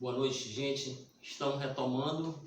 Boa noite, gente. Estamos retomando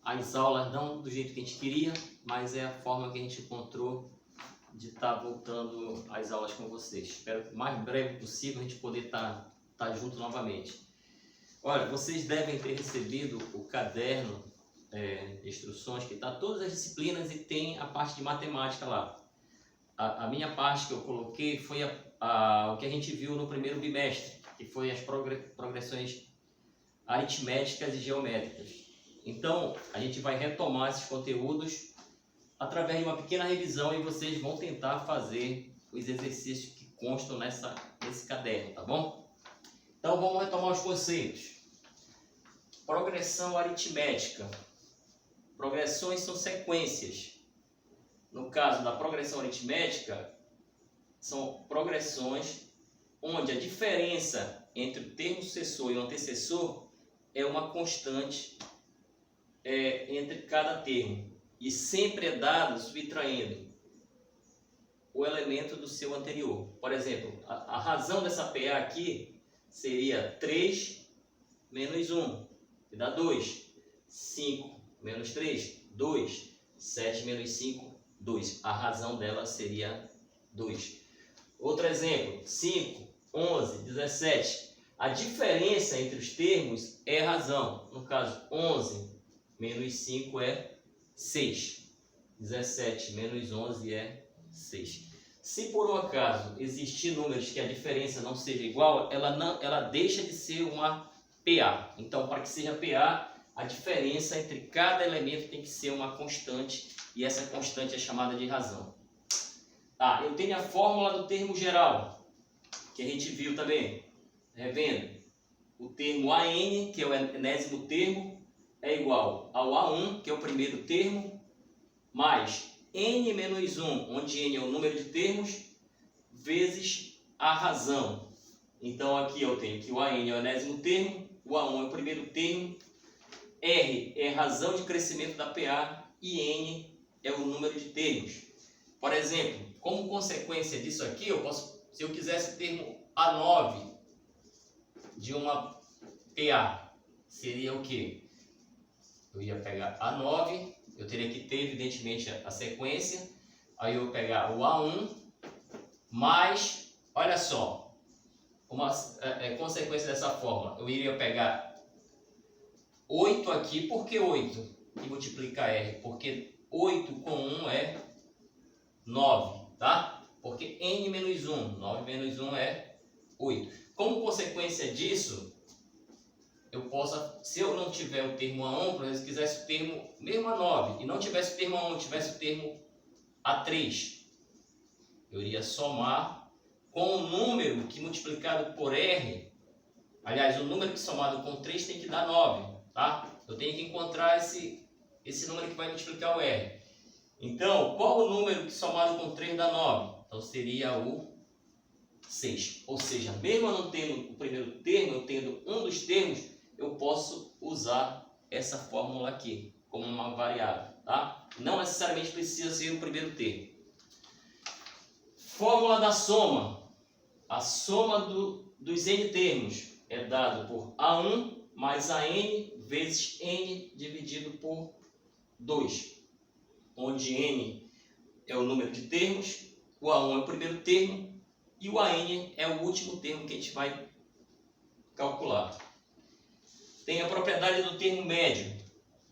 as aulas, não do jeito que a gente queria, mas é a forma que a gente encontrou de estar voltando às aulas com vocês. Espero que o mais breve possível a gente poder estar junto novamente. Olha, vocês devem ter recebido o caderno de instruções que está todas as disciplinas e tem a parte de matemática lá. A minha parte que eu coloquei foi o que a gente viu no primeiro bimestre, que foi as progressões aritméticas e geométricas. Então, a gente vai retomar esses conteúdos através de uma pequena revisão e vocês vão tentar fazer os exercícios que constam nesse caderno, tá bom? Então, vamos retomar os conceitos. Progressão aritmética. Progressões são sequências. No caso da progressão aritmética, são progressões onde a diferença entre o termo sucessor e o antecessor é uma constante entre cada termo e sempre é dado subtraindo o elemento do seu anterior. Por exemplo, a razão dessa PA aqui seria 3 menos 1, que dá 2. 5 menos 3, 2. 7 menos 5, 2. A razão dela seria 2. Outro exemplo, 5, 11, 17. A diferença entre os termos é a razão. No caso, 11 menos 5 é 6. 17 menos 11 é 6. Se por um acaso existir números que a diferença não seja igual, ela deixa de ser uma PA. Então, para que seja PA, a diferença entre cada elemento tem que ser uma constante, e essa constante é chamada de razão. Eu tenho a fórmula do termo geral, que a gente viu também. Revendo, o termo AN, que é o enésimo termo, é igual ao A1, que é o primeiro termo, mais N menos 1, onde N é o número de termos, vezes a razão. Então aqui eu tenho que o AN é o enésimo termo, o A1 é o primeiro termo, R é a razão de crescimento da PA e N é o número de termos. Por exemplo, como consequência disso aqui, se eu quisesse o termo A9 de uma PA, seria o que? Eu ia pegar A9, eu teria que ter evidentemente a sequência, aí eu ia pegar o A1, mais, olha só, uma consequência dessa fórmula, eu iria pegar 8 aqui, por que 8? E multiplicar R, porque 8 com 1 é 9, tá? Porque N menos 1, 9 menos 1 é 8. Como consequência disso, se eu não tiver o termo A1, por exemplo, se quisesse o termo mesmo A9 e não tivesse o termo A1, tivesse o termo A3, eu iria somar com o número que multiplicado por R, aliás, o número que somado com 3 tem que dar 9, tá? Eu tenho que encontrar esse número que vai multiplicar o R. Então, qual o número que somado com 3 dá 9? Então, seria o 6. Ou seja, mesmo eu não tendo o primeiro termo, eu tendo um dos termos, eu posso usar essa fórmula aqui como uma variável, tá? Não necessariamente precisa ser o primeiro termo. Fórmula da soma. A soma dos n termos é dado por A1 mais AN vezes N dividido por 2, onde N é o número de termos, o A1 é o primeiro termo, e o AN é o último termo que a gente vai calcular. Tem a propriedade do termo médio.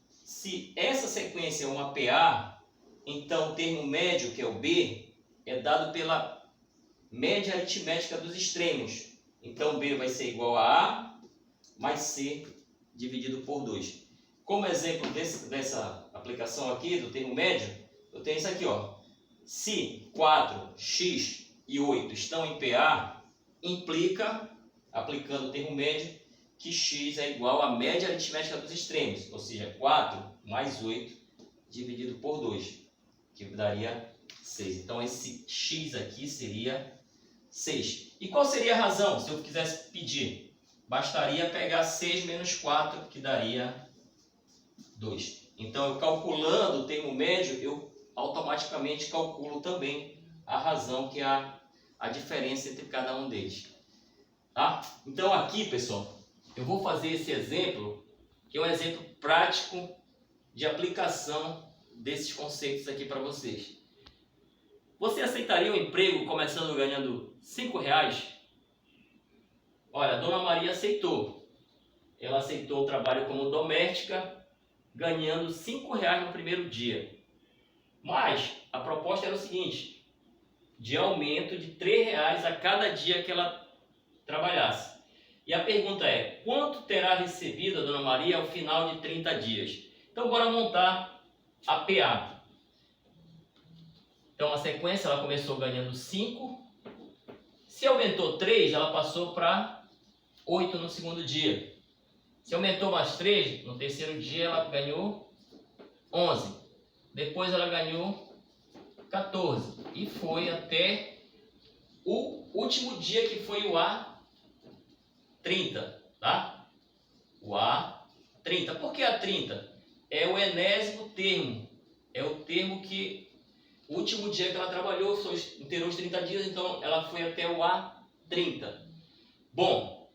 Se essa sequência é uma PA, então o termo médio, que é o B, é dado pela média aritmética dos extremos. Então B vai ser igual a A mais C dividido por 2. Como exemplo dessa aplicação aqui do termo médio, eu tenho isso aqui, ó. Se 4, x e 8 estão em PA, implica, aplicando o termo médio, que x é igual à média aritmética dos extremos, ou seja, 4 mais 8 dividido por 2, que daria 6. Então esse x aqui seria 6. E qual seria a razão, se eu quisesse pedir? Bastaria pegar 6 menos 4, que daria 2. Então, eu calculando o termo médio, eu automaticamente calculo também a razão, que é a diferença entre cada um deles. Tá? Então, aqui, pessoal, eu vou fazer esse exemplo, que é um exemplo prático de aplicação desses conceitos aqui para vocês. Você aceitaria um emprego começando ganhando R$5? Olha, a Dona Maria aceitou. Ela aceitou o trabalho como doméstica, ganhando R$5 no primeiro dia. Mas a proposta era o seguinte, de aumento de R$3 a cada dia que ela trabalhasse. E a pergunta é, quanto terá recebido a Dona Maria ao final de 30 dias? Então, bora montar a PA. Então, a sequência, ela começou ganhando 5. Se aumentou 3, ela passou para 8 no segundo dia. Se aumentou mais 3, no terceiro dia ela ganhou 11. Depois ela ganhou 14. E foi até o último dia, que foi o A30, tá? O A30. Por que A30? É o enésimo termo. É o termo que o último dia que ela trabalhou inteirou os 30 dias, então ela foi até o A30. Bom,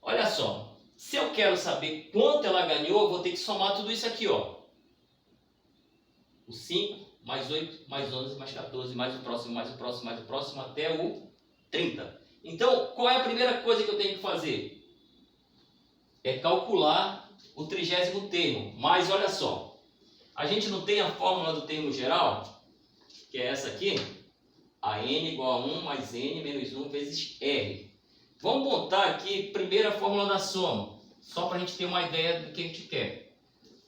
olha só. Se eu quero saber quanto ela ganhou, eu vou ter que somar tudo isso aqui, ó. O 5, mais 8, mais 11, mais 14, mais o próximo, mais o próximo, mais o próximo, até o 30. Então, qual é a primeira coisa que eu tenho que fazer? É calcular o 30º termo. Mas olha só, a gente não tem a fórmula do termo geral, que é essa aqui, a n igual a 1 mais n menos 1 vezes r. Vamos montar aqui primeiro a fórmula da soma, só para a gente ter uma ideia do que a gente quer.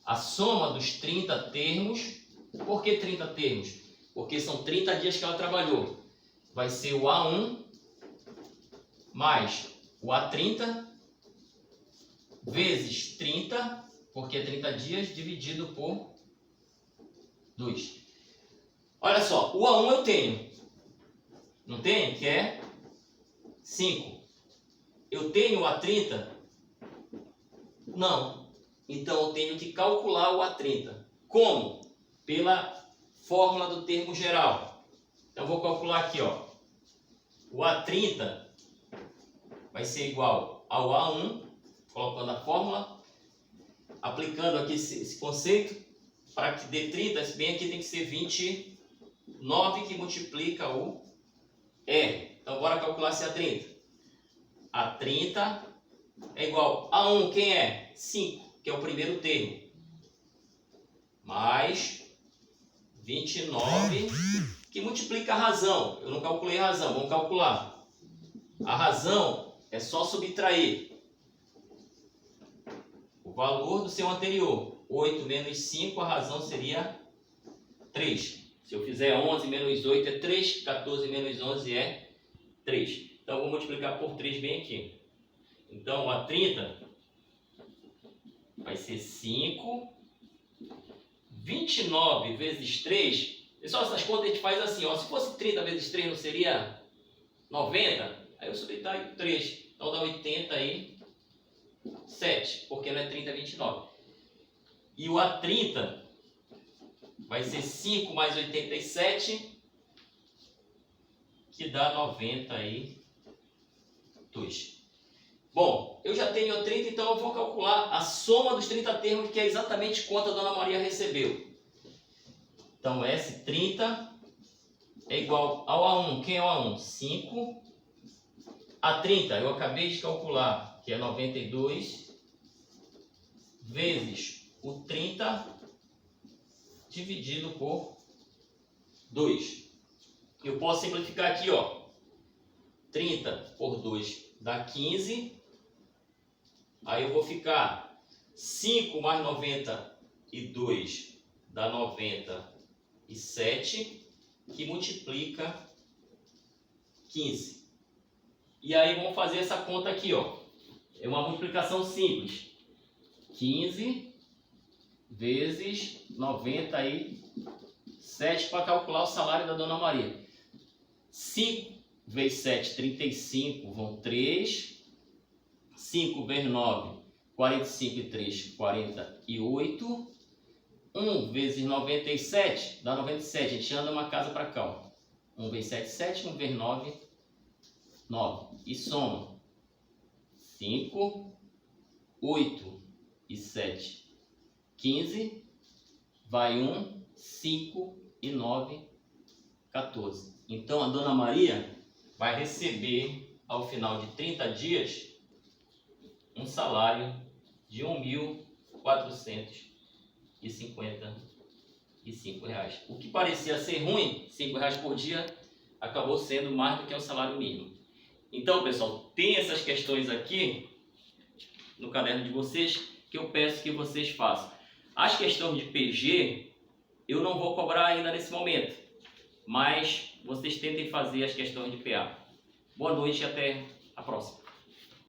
A soma dos 30 termos. Por que 30 termos? Porque são 30 dias que ela trabalhou. Vai ser o A1 mais o A30 vezes 30, porque é 30 dias, dividido por 2. Olha só, o A1 eu tenho. Não tenho? Que é 5. Eu tenho o A30? Não. Então eu tenho que calcular o A30. Como? Pela fórmula do termo geral. Então eu vou calcular aqui, ó. O A30 vai ser igual ao A1, colocando a fórmula, aplicando aqui esse conceito, para que dê 30, esse bem aqui tem que ser 29, que multiplica o R. Então bora calcular esse A30. A30 é igual a 1, quem é? 5, que é o primeiro termo, mais 29, que multiplica a razão. Eu não calculei a razão, vamos calcular. A razão é só subtrair o valor do seu anterior. 8 menos 5, a razão seria 3. Se eu fizer 11 menos 8 é 3, 14 menos 11 é 3. Então eu vou multiplicar por 3 bem aqui. Então a 30 vai ser 5. 29 vezes 3, pessoal, essas contas a gente faz assim, ó, se fosse 30 vezes 3 não seria 90? Aí eu subtraio 3, então dá 87, porque não é 30, é 29. E o A30 vai ser 5 mais 87, que dá 92. Bom, eu já tenho o 30, então eu vou calcular a soma dos 30 termos, que é exatamente quanto a Dona Maria recebeu. Então, S30 é igual ao A1. Quem é o A1? 5. A30, eu acabei de calcular, que é 92, vezes o 30, dividido por 2. Eu posso simplificar aqui, ó. 30 por 2 dá 15. Aí eu vou ficar 5 mais 92 dá 97, que multiplica 15. E aí vamos fazer essa conta aqui, ó. É uma multiplicação simples. 15 vezes 97 para calcular o salário da Dona Maria. 5 vezes 7, 35, vão 3. 5 vezes 9, 45 e 3, 48. 1 vezes 97 dá 97. A gente anda uma casa para cá, ó. 1 vezes 7, 7. 1 vezes 9, 9. E soma 5 8 e 7, 15. Vai 1, 5 e 9, 14. Então a Dona Maria vai receber ao final de 30 dias um salário de R$ 1.455. O que parecia ser ruim, R$ 5 por dia, acabou sendo mais do que o salário mínimo. Então, pessoal, tem essas questões aqui no caderno de vocês que eu peço que vocês façam. As questões de PG eu não vou cobrar ainda nesse momento, mas vocês tentem fazer as questões de PA. Boa noite e até a próxima.